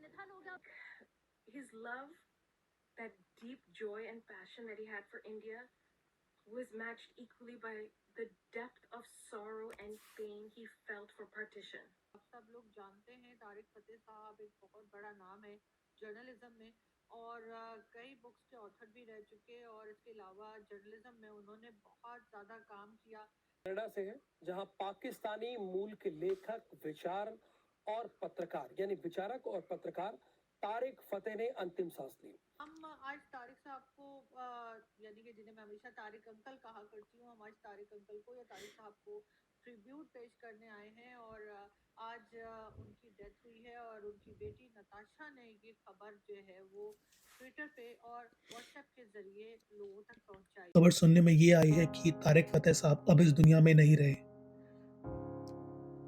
His love, that deep joy and passion that he had for India, was matched equally by the depth of sorrow and pain he felt for partition. आप सब लोग जानते हैं तारिक फतेह साहब एक बहुत बड़ा नाम है जर्नलिज्म में और कई बुक्स के ऑथर भी रह चुके हैं और इसके अलावा जर्नलिज्म में उन्होंने बहुत ज़्यादा काम किया। कनाडा से है जहां पाकिस्तानी मूल के लेखक विचार और पत्रकार यानी विचारक और पत्रकार तारिक फतेह ने अंतिम सांस ली। हम आज तारिक साहब को यानी कि जिन्हें मैं हमेशा तारिक अंकल कहा करती हूँ, हम आज तारिक अंकल को या तारिक साहब को ट्रिब्यूट पेश करने आए हैं और आज उनकी डेथ हुई है और उनकी बेटी नताशा ने ये खबर जो है वो ट्विटर पे और व्हाट्सएप के जरिए लोगों तक पहुंचाई। खबर सुनने में ये आई है कि तारिक फतेह साहब अब इस दुनिया में नहीं रहे।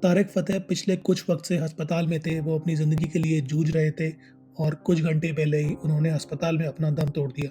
तारिक फतेह पिछले कुछ वक्त से अस्पताल में थे। वो अपनी ज़िंदगी के लिए जूझ रहे थे और कुछ घंटे पहले ही उन्होंने अस्पताल में अपना दम तोड़ दिया।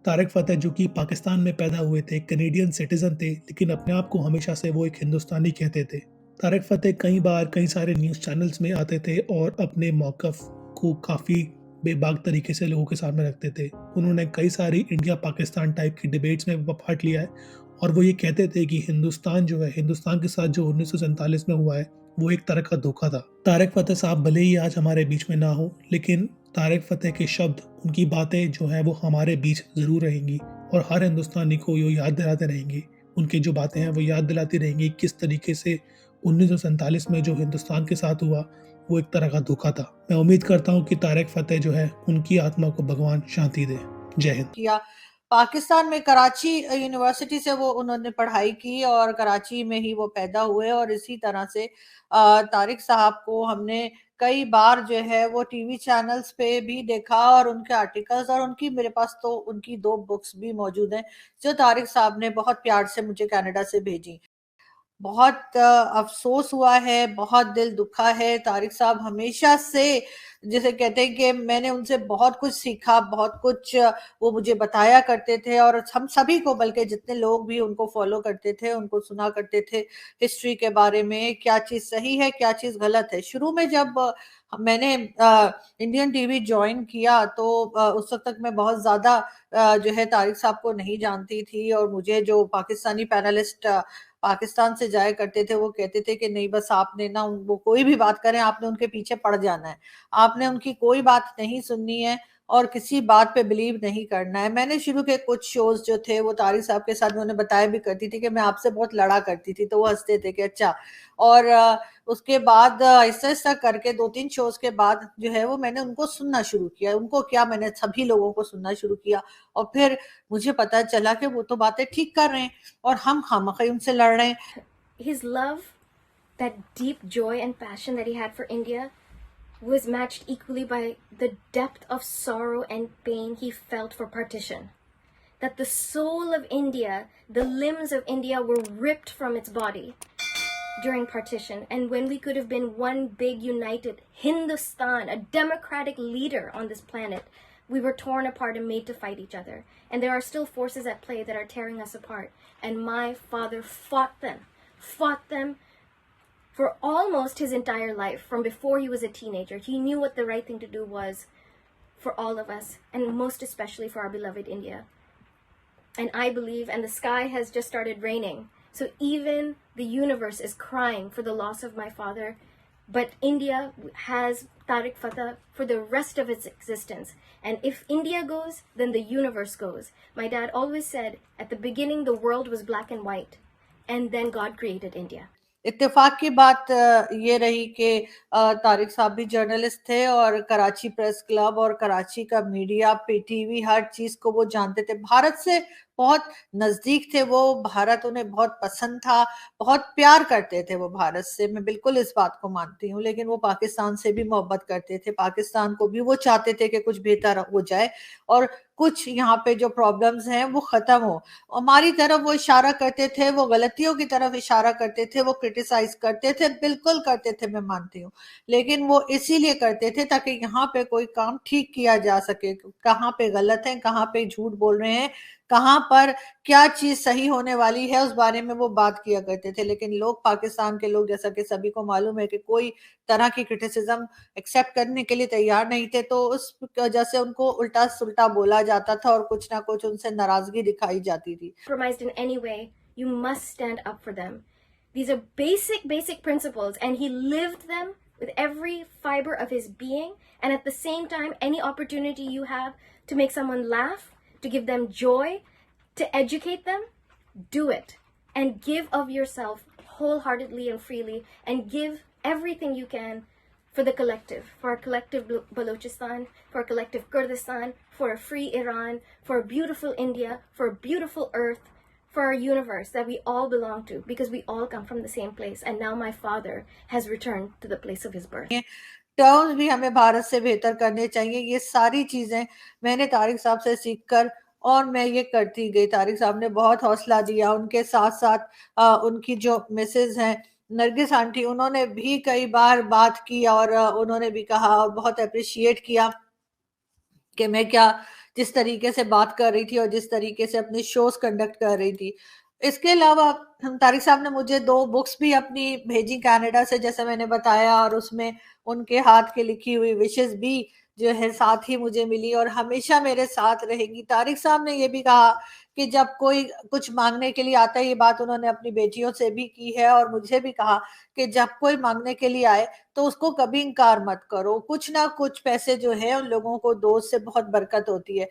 तारिक फतेह जो कि पाकिस्तान में पैदा हुए थे, कैनेडियन सिटीज़न थे, लेकिन अपने आप को हमेशा से वो एक हिंदुस्तानी कहते थे। तारिक फतेह कई बार कई सारे न्यूज़ चैनल्स में आते थे और अपने मौक़िफ़ को काफ़ी बेबाक तरीके से लोगों के सामने रखते थे। उन्होंने कई सारी इंडिया पाकिस्तान टाइप की डिबेट्स में पार्ट लिया है और वो ये कहते थे कि हिंदुस्तान जो है, हिंदुस्तान के साथ जो 1947 में हुआ है, वो एक तरह का धोखा था। तारिक फतेह साहब भले ही आज हमारे बीच में ना हो, लेकिन तारिक फतेह के शब्द, उनकी बातें जो हैं वो हमारे बीच ज़रूर रहेंगी और हर हिंदुस्तानी को ये याद दिलाते रहेंगी। उनकी जो बातें हैं वो याद दिलाती रहेंगी किस तरीके से 1947 में जो हिंदुस्तान के साथ हुआ वो एक तरह का धोखा था। मैं उम्मीद करता हूँ कि तारिक फतेह जो है उनकी आत्मा को भगवान शांति दे। जय हिंद। किया पाकिस्तान में कराची यूनिवर्सिटी से वो उन्होंने पढ़ाई की और कराची में ही वो पैदा हुए और इसी तरह से तारिक साहब को हमने कई बार जो है वो टीवी चैनल्स पे भी देखा और उनके आर्टिकल्स और उनकी मेरे पास तो उनकी 2 बुक्स भी मौजूद हैं जो तारिक साहब ने बहुत प्यार से मुझे कनाडा से भेजी। बहुत अफ़सोस हुआ है, बहुत दिल दुखा है। तारिक साहब हमेशा से जिसे कहते हैं कि मैंने उनसे बहुत कुछ सीखा, बहुत कुछ वो मुझे बताया करते थे और हम सभी को बल्कि जितने लोग भी उनको फ़ॉलो करते थे, उनको सुना करते थे हिस्ट्री के बारे में, क्या चीज़ सही है, क्या चीज़ गलत है। शुरू में जब मैंने इंडियन टीवी जॉइन किया तो उस वक़्त तक मैं बहुत ज़्यादा जो है तारिक साहब को नहीं जानती थी और मुझे जो पाकिस्तानी पैनलिस्ट पाकिस्तान से जाया करते थे वो कहते थे कि नहीं बस आपने ना वो कोई भी बात करें आपने उनके पीछे पड़ जाना है, आपने उनकी कोई बात नहीं सुननी है और किसी बात पे बिलीव नहीं करना है। मैंने शुरू के कुछ शोज जो थे वो तारिक साहब के साथ उन्होंने बताया भी करती थी कि मैं आपसे बहुत लड़ा करती थी तो वो हंसते थे कि अच्छा। और उसके बाद आहिस्ता-आहिस्ता करके 2-3 शोज के बाद जो है वो मैंने उनको सुनना शुरू किया। उनको क्या मैंने सभी लोगों को सुनना शुरू किया और फिर मुझे पता चला कि वो तो बातें ठीक कर रहे हैं और हम खामख़ा उनसे लड़ रहे हैं। His love, that deep joy and passion that he had for India, was matched equally by the depth of sorrow and pain he felt for partition. That the soul of India, the limbs of India were ripped from its body during partition, and when we could have been one big united Hindustan, a democratic leader on this planet, we were torn apart and made to fight each other. And there are still forces at play that are tearing us apart. And my father fought them for almost his entire life, from before he was a teenager. He knew what the right thing to do was for all of us, and most especially for our beloved India. And I believe, and the sky has just started raining, so even the universe is crying for the loss of my father, but India has Tariq Fateh for the rest of its existence. And if India goes, then the universe goes. My dad always said, at the beginning the world was black and white, and then God created India. इत्तेफाक की बात ये रही कि तारिक साहब भी journalist थे और कराची प्रेस क्लब और कराची का मीडिया, पीटीवी, हर चीज़ को वो जानते थे। भारत से बहुत नज़दीक थे वो, भारत उन्हें बहुत पसंद था, बहुत प्यार करते थे वो भारत से, मैं बिल्कुल इस बात को मानती हूँ। लेकिन वो पाकिस्तान से भी मोहब्बत करते थे, पाकिस्तान को भी वो चाहते थे कि कुछ बेहतर हो जाए और कुछ यहाँ पे जो प्रॉब्लम्स हैं वो ख़त्म हो। हमारी तरफ वो इशारा करते थे, वो गलतियों की तरफ इशारा करते थे, वो क्रिटिसाइज़ करते थे, बिल्कुल करते थे, मैं मानती हूँ। लेकिन वो इसीलिए करते थे ताकि यहाँ पे कोई काम ठीक किया जा सके, कहाँ पे गलत है, कहाँ पे झूठ बोल रहे हैं, कहाँ पर क्या चीज सही होने वाली है उस बारे में वो बात किया करते थे। लेकिन लोग, पाकिस्तान के लोग, जैसा कि सभी को मालूम है कि कोई तरह की क्रिटिसिज्म एक्सेप्ट करने के लिए तैयार नहीं थे, तो उस वजह से उनको उल्टा सुल्टा बोला जाता था और कुछ ना कुछ उनसे नाराजगी दिखाई जाती थी। Compromised in any way, you must stand up for them. These are basic principles, and he lived them with every fiber of his being. And at the same time, any opportunity you have to make someone laugh, to give them joy, to educate them, do it. And give of yourself wholeheartedly and freely, and give everything you can for the collective, for our collective Balochistan, for our collective Kurdistan, for a free Iran, for a beautiful India, for a beautiful earth, for our universe that we all belong to, because we all come from the same place. And now my father has returned to the place of his birth. Terms भी हमें भारत से बेहतर करने चाहिए। ये सारी चीजें मैंने तारिक साहब से सीखकर और मैं ये करती गई। तारिक साहब ने बहुत हौसला दिया। उनके साथ साथ उनकी जो मिसेज हैं नरगिस आंटी, उन्होंने भी कई बार बात की और उन्होंने भी कहा और बहुत अप्रिशिएट किया कि मैं क्या जिस तरीके से बात कर रही थी और जिस तरीके से अपने शोज कंडक्ट कर रही थी। इसके अलावा तारिक साहब ने मुझे 2 बुक्स भी अपनी भेजी कनाडा से, जैसे मैंने बताया, और उसमें उनके हाथ की लिखी हुई विशेस भी जो है साथ ही मुझे मिली और हमेशा मेरे साथ रहेगी। तारिक साहब ने ये भी कहा कि जब कोई कुछ मांगने के लिए आता है, ये बात उन्होंने अपनी बेटियों से भी की है और मुझे भी कहा कि जब कोई मांगने के लिए आए तो उसको कभी इनकार मत करो, कुछ ना कुछ पैसे जो है उन लोगों को दो, उससे बहुत बरकत होती है।